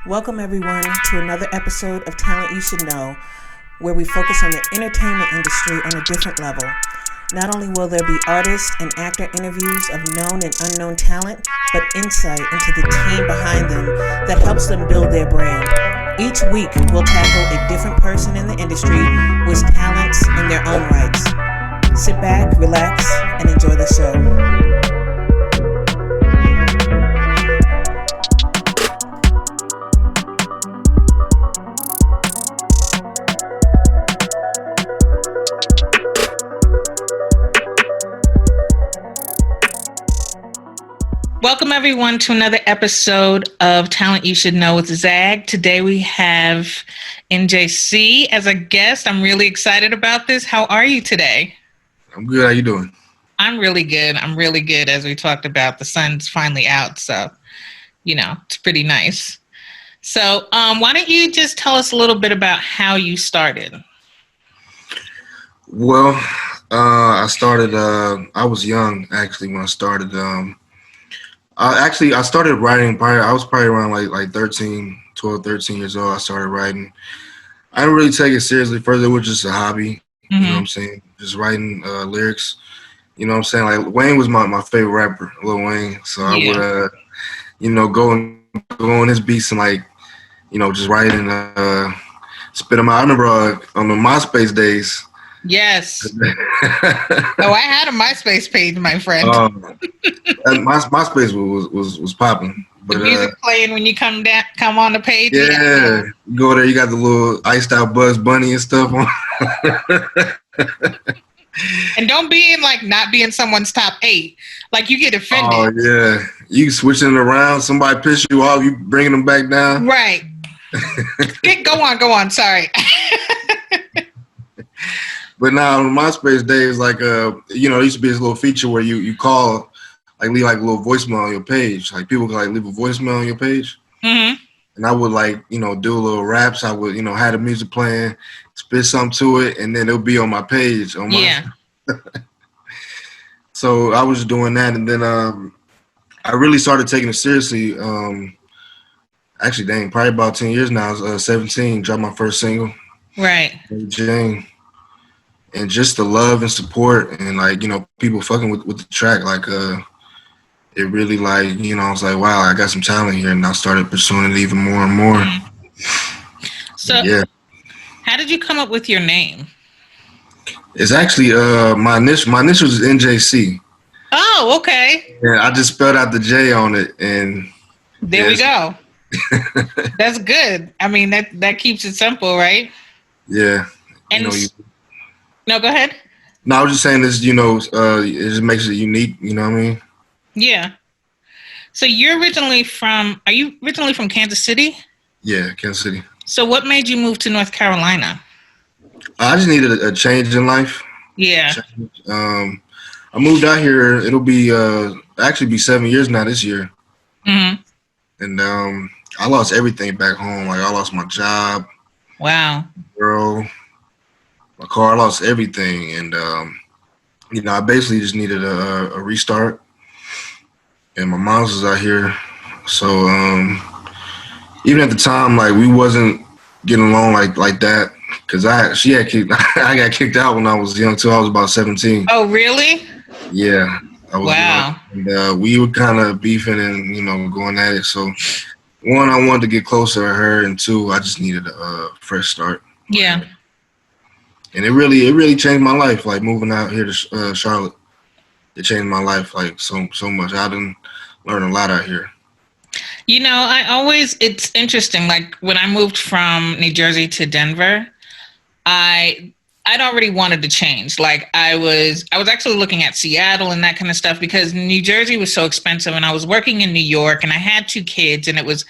Welcome everyone to another episode of Talent You Should Know, where we focus on the entertainment industry on a different level. Not only will there be artist and actor interviews of known and unknown talent, but insight into the team behind them that helps them build their brand. Each week, we'll tackle a different person in the industry with talents in their own rights. Sit back, relax, and enjoy the show. Welcome everyone to another episode of Talent You Should Know with Zag. Today we have NJayC as a guest. I'm really excited about this. How are you today? I'm good. How you doing? I'm really good. As we talked about, the sun's finally out, so it's pretty nice. So why don't you just tell us a little bit about how you started? Well, I started. I was young actually when I started. I started writing I was probably around like 13 years old. I started writing. I didn't really take it seriously further. It was just a hobby. Mm-hmm. You know what I'm saying? Just writing lyrics. You know what I'm saying? Like Wayne was my favorite rapper, Lil Wayne. So I would, go on his beats and just write and spit them out. I remember on the MySpace days. Yes. I had a MySpace page, my friend. MySpace was popping. The music playing when you come on the page. Yeah, you go there. You got the little iced out Bugs Bunny and stuff on. And don't be in not be in someone's top 8. You get offended. Oh yeah, you switching it around. Somebody piss you off, you bringing them back down. Right. Go on. Sorry. But now on MySpace days, there used to be this little feature where you call, leave a little voicemail on your page. People could leave a voicemail on your page. Mm-hmm. And I would do little raps. I would have the music playing, spit something to it, and then it'll be on my page. So I was doing that, and then I really started taking it seriously. Probably about 10 years now. I was 17, dropped my first single. Right. Jane. And just the love and support and people fucking with the track, it really I was like, wow, I got some talent here, and I started pursuing it even more and more. So yeah. How did you come up with your name? It's actually my initials is NJayC. Oh, okay. Yeah, I just spelled out the J on it, and there we go. That's good. I mean, that keeps it simple, right? Yeah. And no, go ahead. No, I was just saying this, it just makes it unique, you know what I mean? Yeah. So are you originally from Kansas City? Yeah, Kansas City. So what made you move to North Carolina? I just needed a change in life. Yeah. I moved out here, it'll be, actually be 7 years now this year. Mm-hmm. And I lost everything back home. I lost my job. Wow. Girl. My car, I lost everything, and I basically just needed a restart. And my mom's was out here, so even at the time, we wasn't getting along like that, because I got kicked out when I was young too. I was about 17. Oh, really? Yeah. I was wow. Young, and we were kind of beefing and going at it. So one, I wanted to get closer to her, and two, I just needed a fresh start. Yeah. And it really changed my life. Moving out here to Charlotte, it changed my life so much. I done learned a lot out here. It's interesting. When I moved from New Jersey to Denver, I'd already wanted to change. I was actually looking at Seattle and that kind of stuff, because New Jersey was so expensive, and I was working in New York, and I had 2 kids, and it was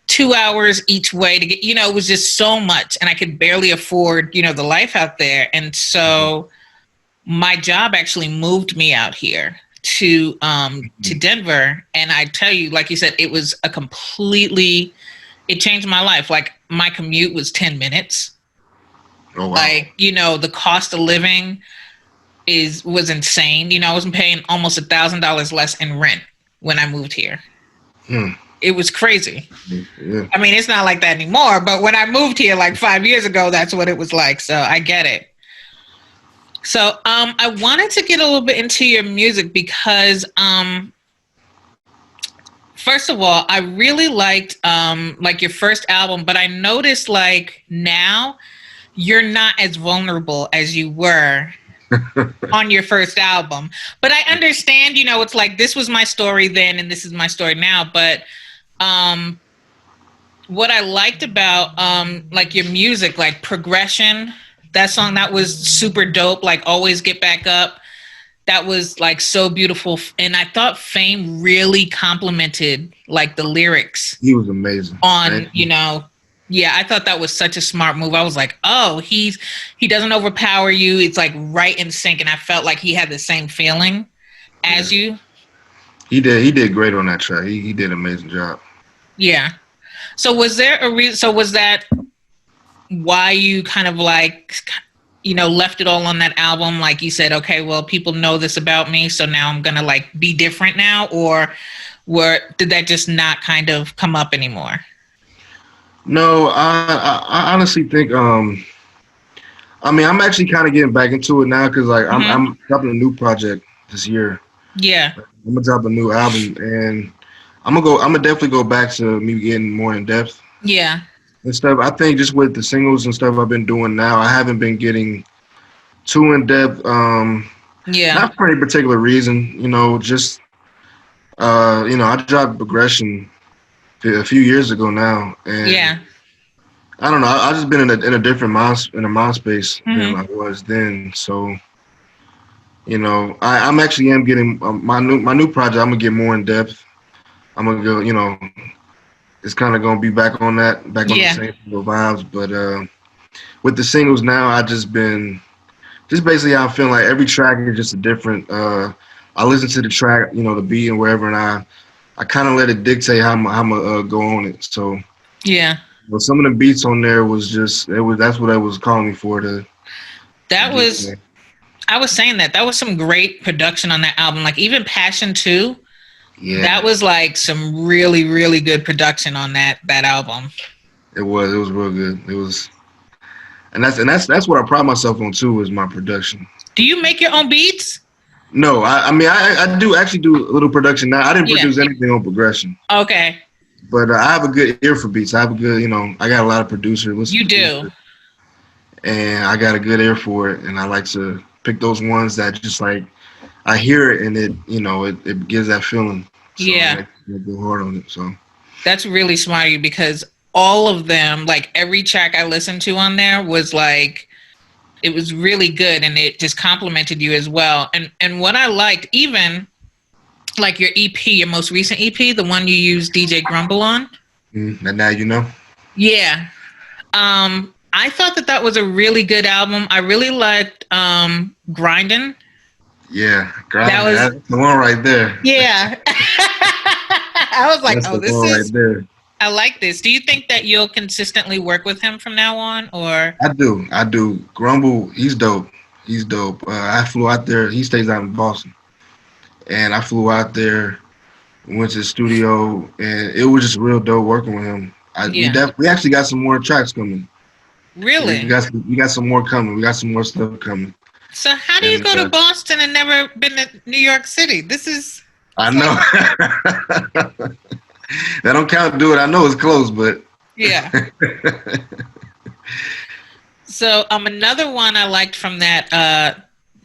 2 hours each way to get, it was just so much, and I could barely afford, the life out there. And so my job actually moved me out here to Denver. And I tell you, like you said, it was it changed my life. My commute was 10 minutes. Oh, wow. The cost of living was insane. I wasn't paying almost $1,000 less in rent when I moved here. it was crazy. Yeah. I mean, it's not like that anymore, but when I moved here like 5 years ago, that's what it was like. So I get it. So I wanted to get a little bit into your music because first of all, I really liked like your first album, but I noticed like now you're not as vulnerable as you were on your first album. But I understand, you know, it's like this was my story then and this is my story now. But um what I liked about like your music, like Progression, that song that was super dope, like Always Get Back Up. That was like so beautiful. And I thought Fame really complimented like the lyrics He was amazing. on, you know, yeah, I thought that was such a smart move. I was like, oh, he doesn't overpower you. It's like right in sync. And I felt like he had the same feeling as you. He did great on that track. He did an amazing job. Yeah. So was there a reason? So was that why you kind of like, you know, left it all on that album? Like you said, okay, well, people know this about me, so now I'm gonna like be different now, or did that just not kind of come up anymore? No, I honestly think I mean I'm actually kind of getting back into it now because like Mm-hmm. I'm dropping a new project this year. Yeah. I'm gonna drop a new album and I'm gonna definitely go back to me getting more in depth Yeah. and stuff. I think just with the singles and stuff I've been doing now, I haven't been getting too in depth. Yeah. Not for any particular reason, you know, just you know, I dropped Progression a few years ago now, and Yeah. I don't know. I just been in a different mind space than Mm-hmm. I was then. So you know, I'm actually am getting my new project. I'm gonna get more in depth. I'm gonna go. You know, it's kind of gonna be back on the Yeah. same vibes. But with the singles now, I just basically I'm feeling like every track is just a different. I listen to the track, you know, the beat and wherever, and I kind of let it dictate how I'm gonna go on it. So, Yeah. but some of the beats on there was just that's what I was calling me for to That get was there. I was saying that was some great production on that album. Like even Passion 2, that Yeah, was like some really, really good production on that album. it was real good. It was, and that's what I pride myself on too is my production. Do you make your own beats? No, I mean I do actually do a little production now. I didn't Yeah. produce anything on Progression, Okay. but I have a good ear for beats. I have a good, you know, I got a lot of producers, listen You to do. producers, and I got a good ear for it. And I like to pick those ones that just like I hear it and it, you know, it gives that feeling. So it Yeah. makes me go hard on it. So That's really smart of you because all of them, like every track I listened to on there was like it was really good and it just complimented you as well. And what I liked, even like your EP, your most recent EP, the one you used DJ Grumble on. and now you know. Yeah. I thought that was a really good album. I really liked Grindin'. Yeah, That grinding. was That's the one right there. yeah. I was like, That's oh, the this one right is there. I like this. Do you think that you'll consistently work with him from now on or I do. I do. Grumble, he's dope. He's dope. I flew out there. He stays out in Boston, and I flew out there, went to the studio, and it was just real dope working with him. yeah. We actually got some more tracks coming. Really? We got some more coming. We got some more stuff coming. So how do you And go to Boston and never been to New York City? This is I it's like know that don't count. Do it. I know it's close, but yeah. So another one I liked from that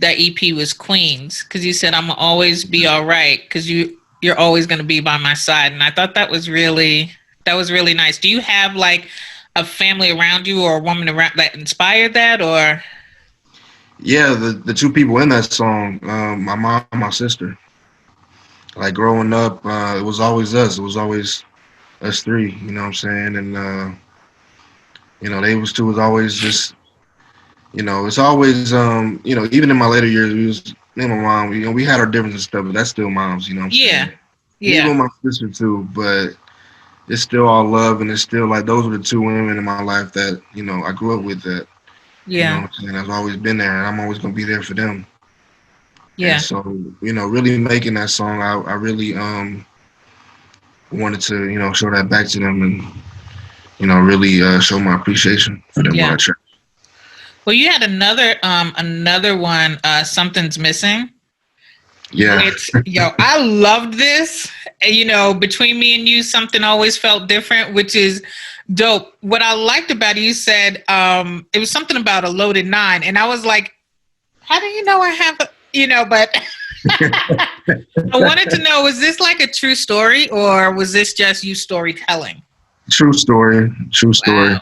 EP was Queens because you said I'm gonna always be all right because you're always gonna be by my side and I thought that was really nice. Do you have like a family around you or a woman around that inspired that or yeah, the two people in that song, my mom, and my sister. Like growing up, it was always us. It was always us three. You know what I'm saying? And you know, they was two was always just. You know, it's always you know, even in my later years, we was me and my mom. You know, we had our differences and stuff, but that's still moms. You know what I'm yeah saying? And yeah even my sister too, but it's still all love, and it's still like those were the two women in my life that you know I grew up with. That you know yeah what I'm saying? I've always been there, and I'm always gonna be there for them. And yeah so, you know, really making that song, I really wanted to, show that back to them and, really show my appreciation for them Yeah. tracks. Well, you had another one, Something's Missing. Yeah. Which, yo, I loved this. Between me and you, something always felt different, which is dope. What I liked about it, you said it was something about a loaded nine, and I was like, how do you know I have a, but I wanted to know, was this like a true story or was this just you storytelling? True story. True story. Wow.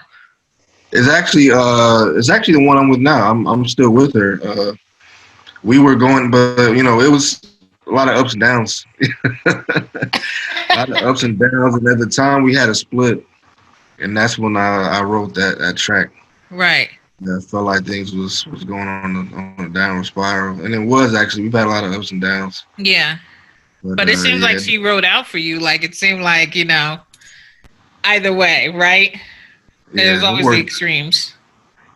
It's actually the one I'm with now. I'm still with her. We were going, but it was a lot of ups and downs. A lot of ups and downs, and at the time we had a split, and that's when I wrote that track. Right. I felt like things was going on a downward spiral, and it was actually. We've had a lot of ups and downs, Yeah. but But it seems yeah, like she wrote out for you. Like it seemed like, either way, right? There's yeah, it always the worked. extremes.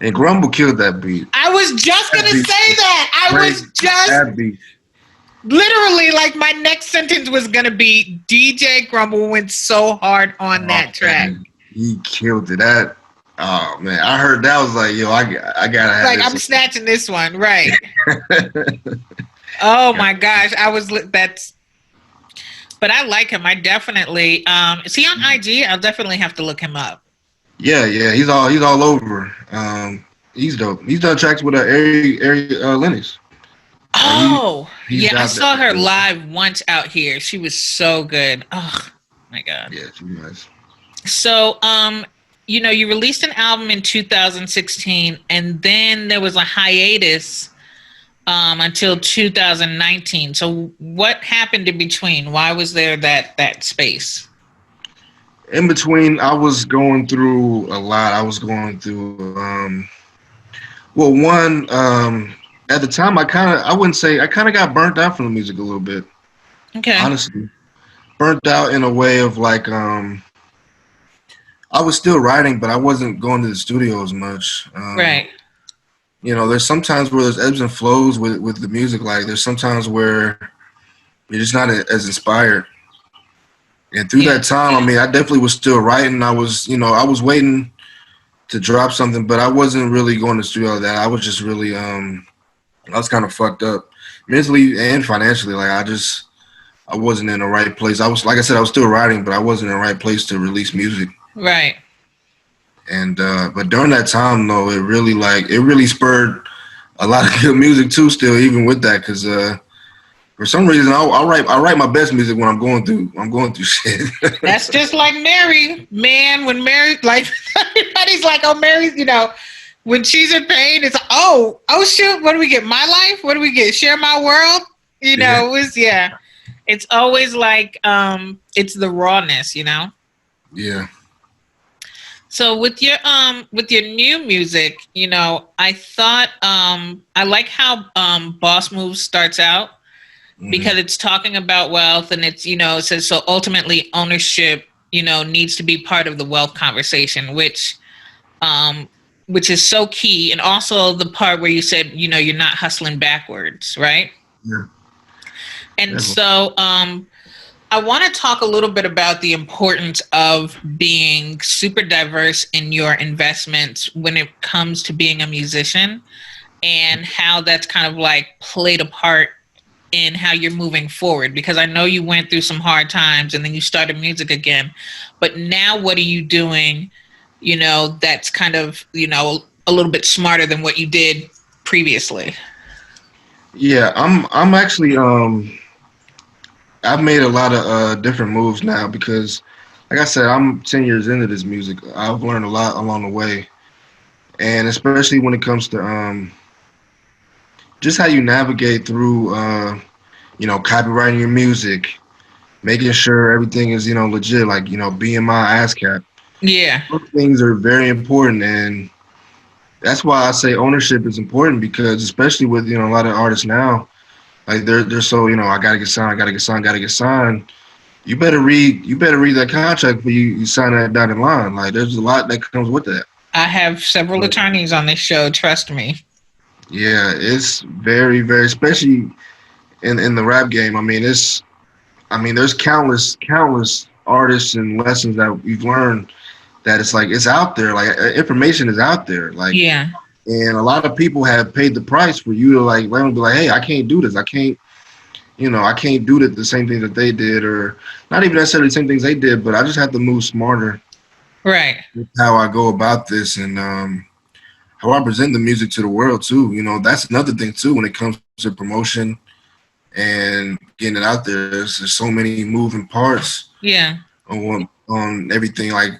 And Grumble killed that beat. I was just That gonna beat say was that. I was crazy. just That beat. literally like my next sentence was gonna be DJ Grumble went so hard on Oh that track. man, he killed it. Oh man, I heard that. I was like, yo, I gotta have Like I'm this. snatching this one, right? Oh my gosh, that's. But I like him. I definitely is he on IG? I'll definitely have to look him up. Yeah, he's all over. He's dope. He's done tracks with Ari Lennox. Like Oh he's yeah, I out saw her there. live once out here. She was so good. Oh my god. Yeah, she's nice. So, you released an album in 2016, and then there was a hiatus until 2019. So, what happened in between? Why was there that space? In between, I was going through a lot. I was going through, well, one, at the time, I wouldn't say, I kind of got burnt out from the music a little bit, Okay. honestly. Burnt out in a way of like, I was still writing, but I wasn't going to the studio as much. Right. There's sometimes where there's ebbs and flows with the music. Like, there's sometimes where you're just not as inspired. And through Yeah. that time, I mean, I definitely was still writing. I was waiting to drop something, but I wasn't really going to studio like that. I was just really, I was kind of fucked up mentally and financially. Like, I wasn't in the right place. I was, like I said, I was still writing, but I wasn't in the right place to release music. Right. And but during that time, though, it really spurred a lot of good music too. Still, even with that, because for some reason, I write my best music when I'm going through shit. That's just like Mary, man. When Mary, like, everybody's like, oh, Mary's, when she's in pain, it's, oh, shoot, what do we get? My life? What do we get? Share my world? Yeah. It was, yeah. It's always like, it's the rawness. Yeah. So with your new music, I thought I like how Boss Move starts out because it's talking about wealth and it's it says so ultimately ownership needs to be part of the wealth conversation, which is so key, and also the part where you said you're not hustling backwards, right? Yeah. And Definitely. so I want to talk a little bit about the importance of being super diverse in your investments when it comes to being a musician and how that's kind of like played a part in how you're moving forward, because I know you went through some hard times and then you started music again, but now what are you doing that's kind of a little bit smarter than what you did previously? Yeah, I'm actually I've made a lot of different moves now because, like I said, I'm 10 years into this music. I've learned a lot along the way, and especially when it comes to just how you navigate through, copywriting your music, making sure everything is legit, like BMI, ASCAP. Yeah. Those things are very important, and that's why I say ownership is important because, especially with a lot of artists now, like they're so I gotta get signed, gotta get signed, gotta get signed. You better read that contract before you sign that down the line. Like there's a lot that comes with that. I have several But attorneys on this show, trust me. yeah, it's very, very, especially in the rap game. I mean, there's countless artists and lessons that we've learned that it's like it's out there. Like information is out there. Like, Yeah. and a lot of people have paid the price for you to like let them be like, hey, I can't do this. I can't. I can't do the same thing that they did, or not even necessarily the same things they did, but I just have to move smarter. Right. With how I go about this and how I present the music to the world too. That's another thing too when it comes to promotion and getting it out there. There's so many moving parts. Yeah. On everything. Like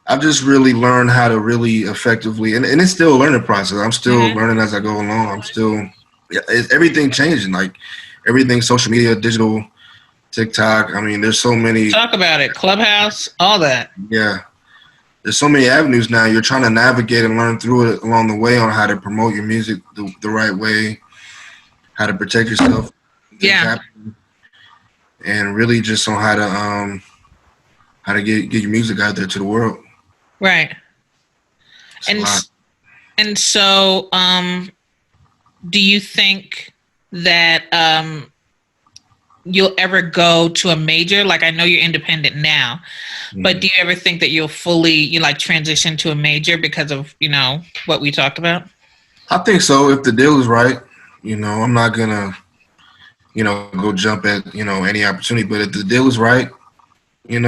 I've just really learned how to really effectively, and it's still a learning process. I'm still learning as I go along. I'm still everything changing. Like everything, social media, digital, TikTok. I mean, there's so many. Talk about it. Clubhouse, all that. Yeah. There's so many avenues now. You're trying to navigate and learn through it along the way on how to promote your music the right way, how to protect yourself. Yeah. And really just on how to get your music out there to the world. Right. And so do you think that you'll ever go to a major? Like, I know you're independent now, but do you ever think that you'll fully transition to a major because of what we talked about? I think so, if the deal is right. I'm not gonna go jump at any opportunity, but if the deal is right, and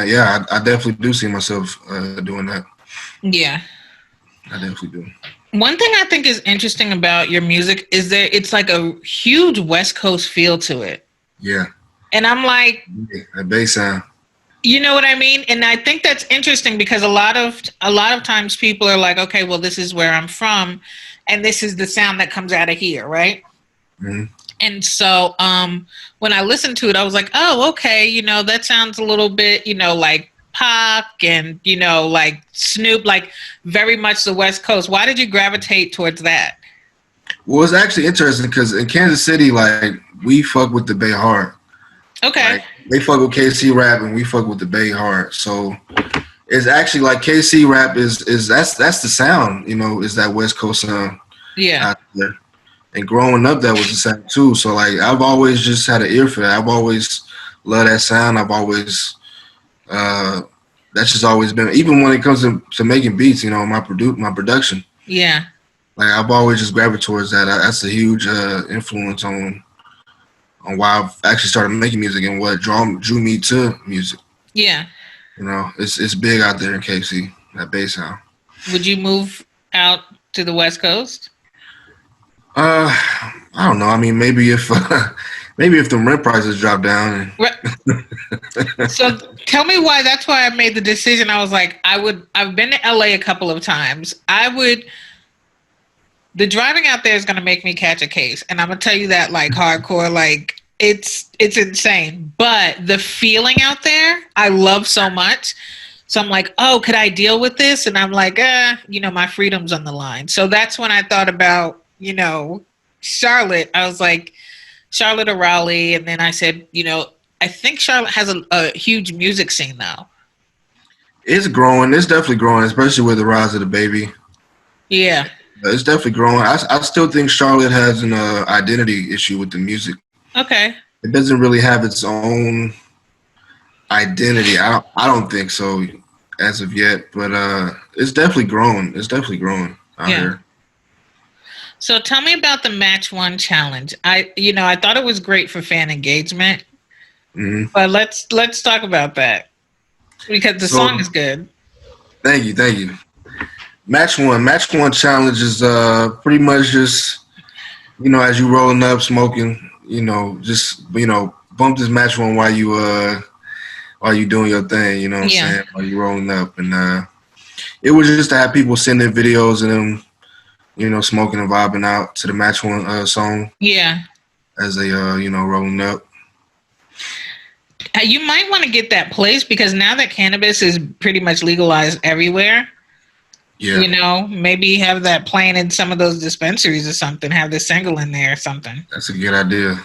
yeah, I definitely do see myself doing that. Yeah, I definitely do. One thing I think is interesting about your music is that it's like a huge West Coast feel to it. Yeah. And I'm like, that bass sound. You know what I mean? And I think that's interesting because a lot of times people are like, okay, well, this is where I'm from, and this is the sound that comes out of here, right? Mm-hmm. And so when I listened to it, I was like, oh, okay, that sounds a little bit, like Pac and, like Snoop, like very much the West Coast. Why did you gravitate towards that? Well, it's actually interesting because in Kansas City, like, we fuck with the Bay hard. Okay. Like, they fuck with KC rap and we fuck with the Bay hard. So it's actually like KC rap is that's the sound, is that West Coast sound. Yeah. Out there. And growing up, that was the sound too. So like, I've always just had an ear for that. I've always loved that sound. I've always that's just always been, even when it comes to making beats, my production. Yeah. Like, I've always just gravitated towards that. That's a huge influence on why I've actually started making music and what drew me to music. Yeah. It's big out there in KC, that bass sound. Would you move out to the West Coast? I don't know. I mean, maybe if the rent prices drop down. So tell me why. That's why I made the decision. I was like, I've been to LA a couple of times. The driving out there is going to make me catch a case. And I'm going to tell you that like hardcore, like it's insane. But the feeling out there, I love so much. So I'm like, oh, could I deal with this? And I'm like, my freedom's on the line. So that's when I thought about, Charlotte. I was like, Charlotte or Raleigh. And then I said, I think Charlotte has a huge music scene now. It's growing. It's definitely growing, especially with the rise of the baby. Yeah. It's definitely growing. I still think Charlotte has an identity issue with the music. Okay. It doesn't really have its own identity. I don't think so as of yet, but it's definitely growing. It's definitely growing out here. So tell me about the Match One challenge. I thought it was great for fan engagement, but let's talk about that because the song is good. Thank you. Match One challenge is pretty much just as you rolling up, smoking, just bump this Match One while you doing your thing. What I'm saying, while you rolling up, and it was just to have people send in videos of them, smoking and vibing out to the Match One song. Yeah. As they rolling up. You might want to get that placed because now that cannabis is pretty much legalized everywhere. Yeah. Maybe have that playing in some of those dispensaries or something. Have the single in there or something. That's a good idea.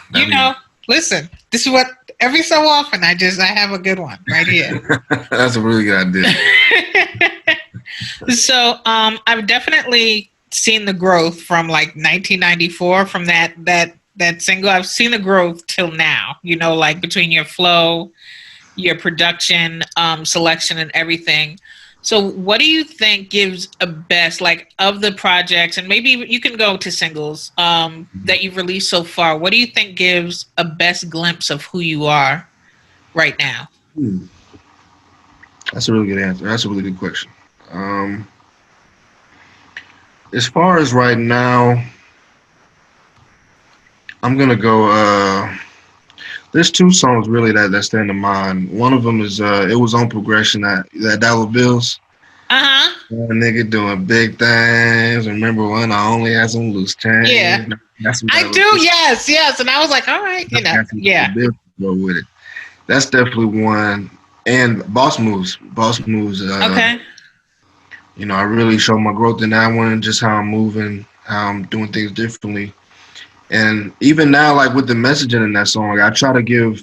Listen, this is what every so often I have a good one right here. That's a really good idea. So I've definitely seen the growth from like 1994 from that that single. I've seen the growth till now. You know, like between your flow, your production, selection, and everything. So, what do you think gives a best, like, of the projects, and maybe you can go to singles that you've released so far? What do you think gives a best glimpse of who you are right now? Hmm. That's a really good answer. That's a really good question. Um, as far as right now, I'm gonna go. There's two songs really that stand in mind. One of them is it was on progression that Dollar Bills. Uh huh. Nigga doing big things. Remember when I only had some loose Yeah, change? That's some I Dollar do. Bills. Yes, yes. And I was like, all right, you know, Got some Dollar yeah. Bills to go with it. That's definitely one. And Boss Moves. Boss Moves. Okay. I really showed my growth in that one, just how I'm moving, how I'm doing things differently. And even now, like with the messaging in that song, I try to give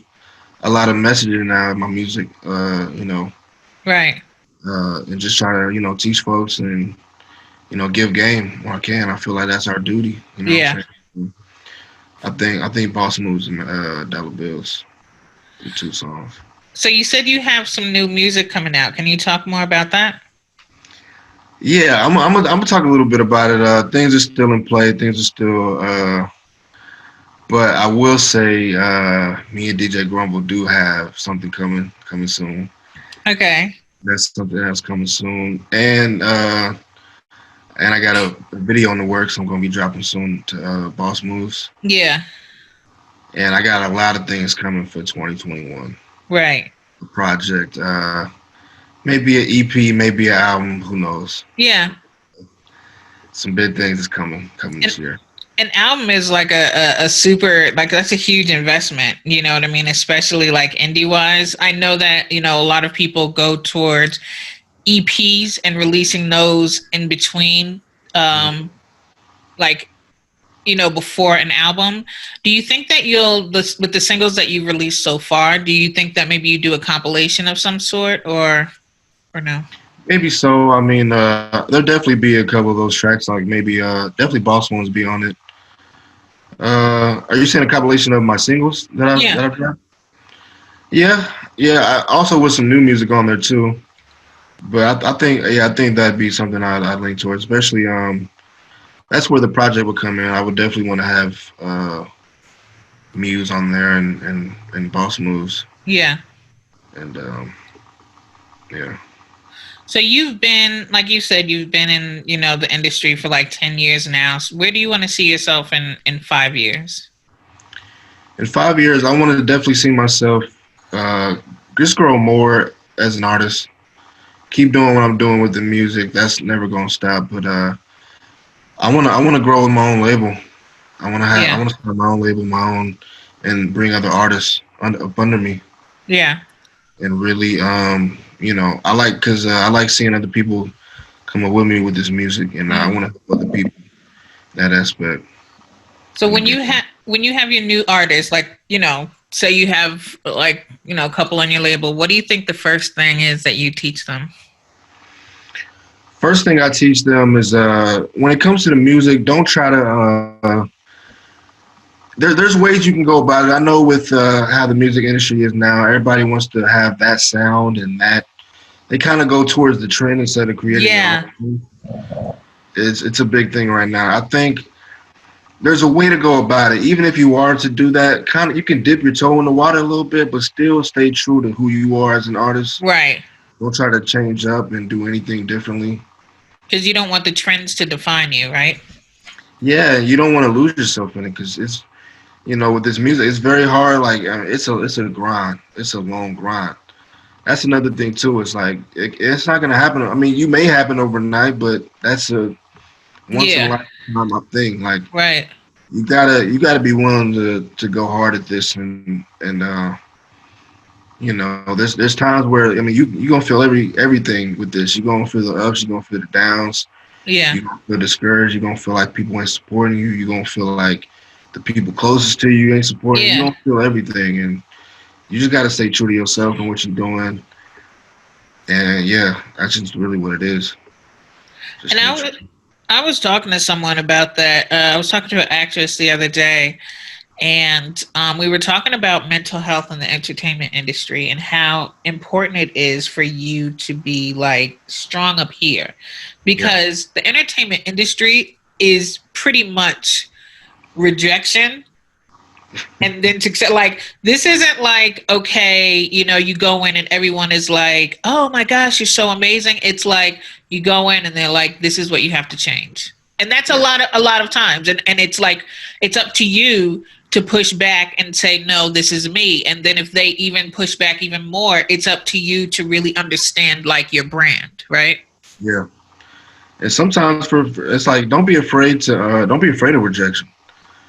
a lot of messaging now in my music. Right. And just try to teach folks and give game where I can. I feel like that's our duty. You know what Yeah. I'm saying? I think Boss Moves and Dollar Bills, the two songs. So you said you have some new music coming out. Can you talk more about that? Yeah, I'm gonna talk a little bit about it. Things are still in play. Things are still. But I will say, me and DJ Grumble do have something coming soon. Okay. That's something that's coming soon, and I got a video in the works. I'm gonna be dropping soon to Boss Moves, Yeah. and I got a lot of things coming for 2021. Right. A project, maybe an EP, maybe an album. Who knows? Yeah. Some big things is coming And this year. an album is like a super, like, that's a huge investment, you know what I mean, especially like indie wise. I know that, you know, a lot of people go towards EPs and releasing those in between, um like, you know, before an album. Do you think that with the singles that you've released so far, do you think that maybe you do a compilation of some sort, or no? Maybe so. I mean, there'll definitely be a couple of those tracks. Like maybe, definitely Boss Ones be on it. Are you saying a compilation of my singles Yeah. that I've dropped? Yeah, yeah. Also with some new music on there too. But I think that'd be something I'd lean towards. Especially, that's where the project would come in. I would definitely want to have Muse on there and Boss Moves Yeah. and yeah. So you've been, like you said, you've been in, you know, the industry for like 10 years now. So where do you want to see yourself in 5 years? In 5 years, I want to definitely see myself uh, just grow more as an artist. Keep doing what I'm doing with the music. That's never gonna stop. But I wanna grow with my own label. I Yeah. wanna start my own label, my own, and bring other artists up under me, Yeah. and really I like seeing other people come up with me with this music, and I Mm. want to help other people in that aspect So in the game. when you have your new artists, like, you know, say you have, like, you know, a couple on your label, what do you think the first thing is that you teach them? First thing I teach them is when it comes to the music, don't try to. There's ways you can go about it. I know with how the music industry is now, everybody wants to have that sound and that. They kind of go towards the trend instead of creating their Yeah. own. It's a big thing right now. I think there's a way to go about it. Even if you are to do that, kind of you can dip your toe in the water a little bit, but still stay true to who you are as an artist. Right. Don't try to change up and do anything differently. Because you don't want the trends to define you, right? Yeah, you don't want to lose yourself in it because it's with this music, it's very hard. Like it's a grind. It's a long grind. That's another thing too. It's like it's not gonna happen. I mean, you may happen overnight, but that's a once in a Yeah. lifetime thing. Like Right. you gotta be willing to go hard at this and there's times where I mean you gonna feel everything with this. You're gonna feel the ups, you're gonna feel the downs, Yeah. you're gonna feel discouraged, you're gonna feel like people ain't supporting you, you're gonna feel like the people closest to you ain't supporting you. You're Yeah. gonna feel everything and you just gotta stay true to yourself and what you're doing. And yeah, that's just really what it is. Just And stay true. I was talking to someone about that. I was talking to an actress the other day, And we were talking about mental health in the entertainment industry and how important it is for you to be like strong up here, Yeah. because the entertainment industry is pretty much rejection and then success. Like, this isn't like, okay, you know, you go in and everyone is like, oh my gosh, you're so amazing. It's like you go in and they're like, this is what you have to change. And that's Yeah. a lot of times. And it's like it's up to you to push back and say, no, this is me. And then if they even push back even more, it's up to you to really understand like your brand, right? Yeah. And sometimes it's like don't be afraid of rejection.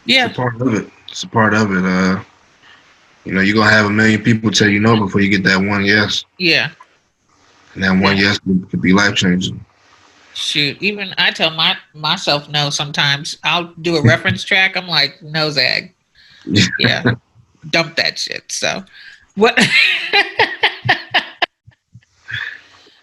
It's a Yeah. part of it. It's a part of it. You're gonna have a million people tell you no before you get that one yes, Yeah. and that one Yeah. yes could be life changing. Shoot, even I tell myself no sometimes. I'll do a reference track. I'm like, no, Zag. Yeah, dump that shit. So, what?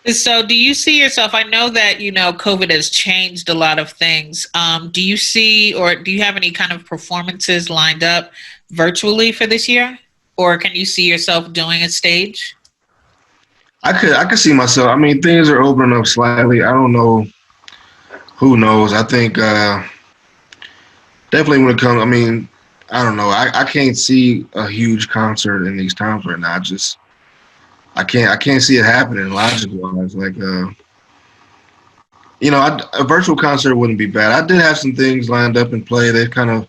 So, do you see yourself? I know that you know COVID has changed a lot of things. Do you see, or do you have any kind of performances lined up virtually for this year, or can you see yourself doing a stage? I could see myself. I mean, things are opening up slightly. I don't know. Who knows? I think definitely when it comes. I mean, I don't know. I can't see a huge concert in these times right now. I can't see it happening logic wise. Like a virtual concert wouldn't be bad. I did have some things lined up in play. They kind of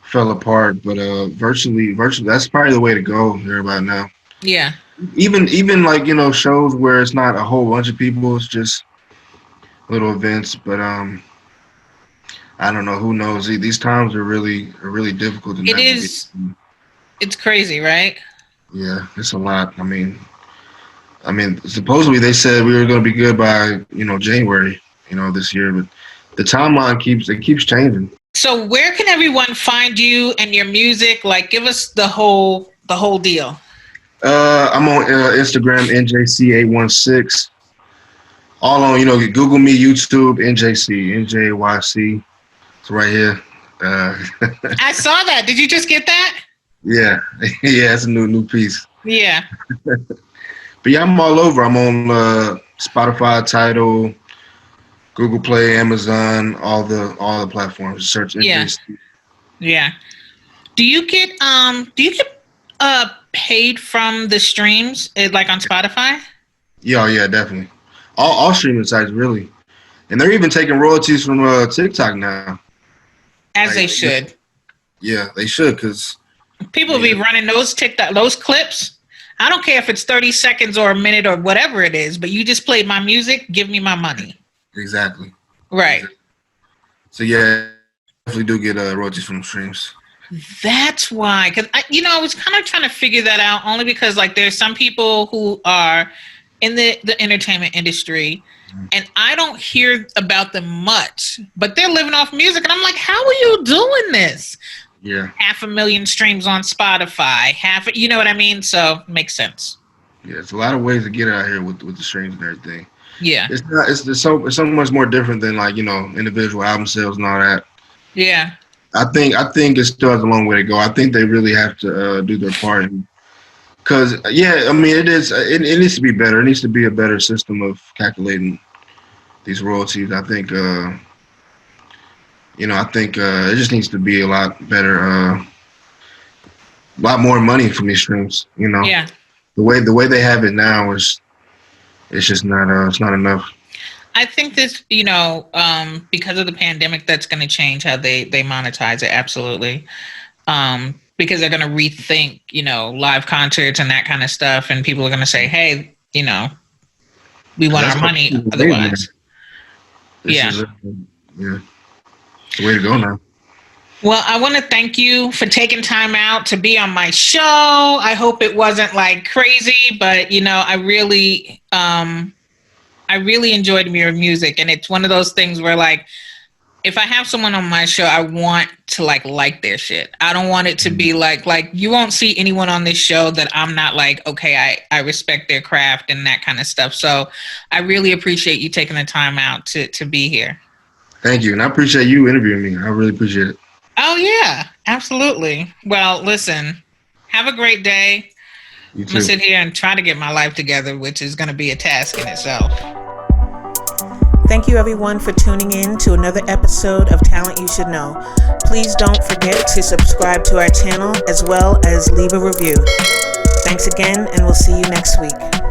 fell apart, but virtually, that's probably the way to go here about now. Yeah, Even like shows where it's not a whole bunch of people. It's just little events. But I don't know. Who knows? These times are really difficult to it navigate. is. It's crazy, right? Yeah, it's a lot. I mean, supposedly they said we were going to be good by January, this year, but the timeline keeps changing. So where can everyone find you and your music? Like, give us the whole deal. I'm on Instagram, NJayC816. All on, Google me, YouTube, NJC, NJayC. It's right here. Uh, I saw that. Did you just get that? yeah, yeah, it's a new piece. Yeah. But yeah, I'm all over. I'm on Spotify, Tidal, Google Play, Amazon, all the platforms. Search Yeah. NJC. Yeah. Do you get paid from the streams like on Spotify? Yeah, yeah, definitely. All streaming sites really, and they're even taking royalties from TikTok now. As Like, they should. yeah, they should, because I People be mean, running those TikTok those clips. I don't care if it's 30 seconds or a minute or whatever it is, but you just played my music, give me my money. exactly. Right. Exactly. So yeah, definitely do get royalties from streams. That's why, because I was kind of trying to figure that out only because like there's some people who are in the entertainment industry, and I don't hear about them much, but they're living off music, and I'm like, how are you doing this? Yeah, 500,000 streams on Spotify, you know what I mean? So makes sense. yeah. It's a lot of ways to get out here with the streams and everything. Yeah, It's not. It's so much more different than like individual album sales and all that. yeah. I think it still has a long way to go. I think they really have to do their part. Because yeah, I mean, it is. It needs to be better. It needs to be a better system of calculating these royalties. I think it just needs to be a lot better. A lot more money from these streams. Yeah. The way they have it now is it's just not. It's not enough. I think this, because of the pandemic, that's going to change how they monetize it. Absolutely. Because they're going to rethink, live concerts and that kind of stuff. And people are going to say, hey, we 'Cause want that's our what money people made, man. otherwise. This Yeah. is yeah, it's the way to go now. Well, I want to thank you for taking time out to be on my show. I hope it wasn't like crazy, but I really enjoyed your music, and it's one of those things where like if I have someone on my show, I want to like their shit. I don't want it to be like you won't see anyone on this show that I'm not like, okay, I respect their craft and that kind of stuff. So I really appreciate you taking the time out to be here. Thank you, and I appreciate you interviewing me. I really appreciate it. Oh yeah, absolutely. Well, listen, have a great day. You I'm gonna too. sit here and try to get my life together, which is gonna be a task in itself. Thank you, everyone, for tuning in to another episode of Talent You Should Know. Please don't forget to subscribe to our channel as well as leave a review. Thanks again, and we'll see you next week.